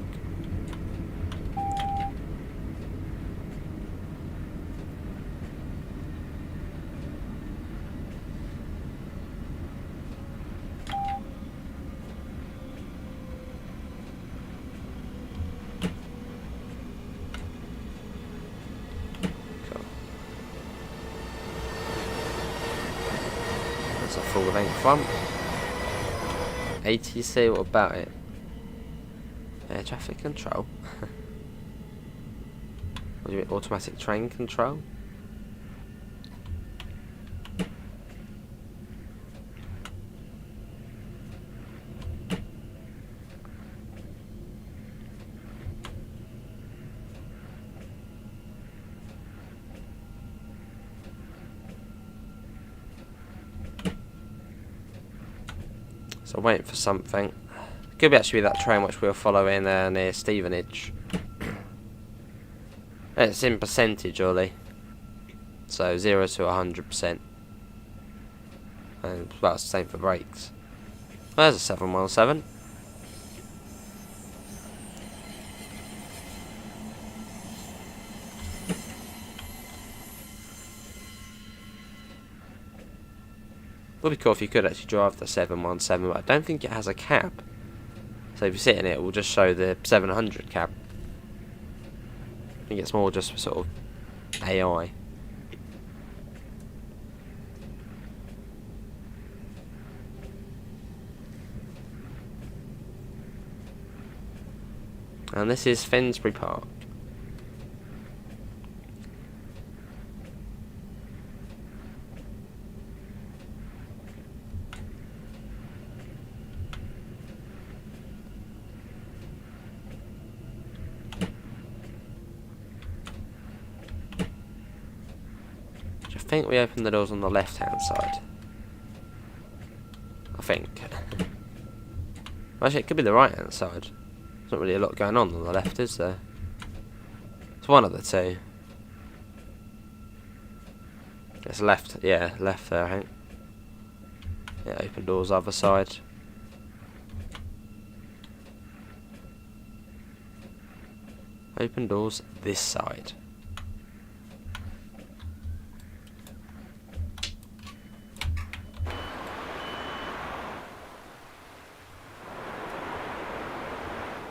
Cool. That's a full length front. ATC, what about it? Air traffic control. What do you mean, automatic train control? So waiting for something. Could be actually that train which we'll follow in near Stevenage. It's in percentage, Ollie. So 0 to 100%. And well, it's the same for brakes. Well, there's a 717. Would be cool if you could actually drive the 717, but I don't think it has a cab. So if you sit in it, it will just show the 700 cab. I think it's more just for sort of AI. And this is Finsbury Park. I think we open the doors on the left hand side. I think. Actually, it could be the right hand side. There's not really a lot going on the left, is there? It's one of the two. It's left, yeah, left there, I think. Yeah, open doors other side. Open doors this side.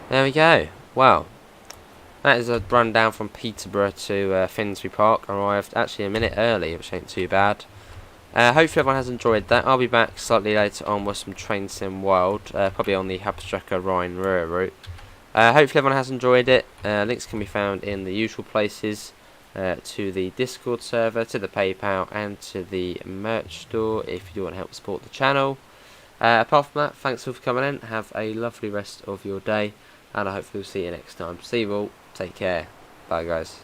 There we go. Wow. That is a run down from Peterborough to Finsbury Park. Arrived actually a minute early, which ain't too bad. Hopefully everyone has enjoyed that. I'll be back slightly later on with some Train Sim World, probably on the Hubstrecker Rhine Ruhr route. Hopefully everyone has enjoyed it. Links can be found in the usual places, to the Discord server, to the PayPal, and to the merch store if you do want to help support the channel. Apart from that, thanks all for coming in. Have a lovely rest of your day, and I hopefully will see you next time. See you all. Take care. Bye, guys.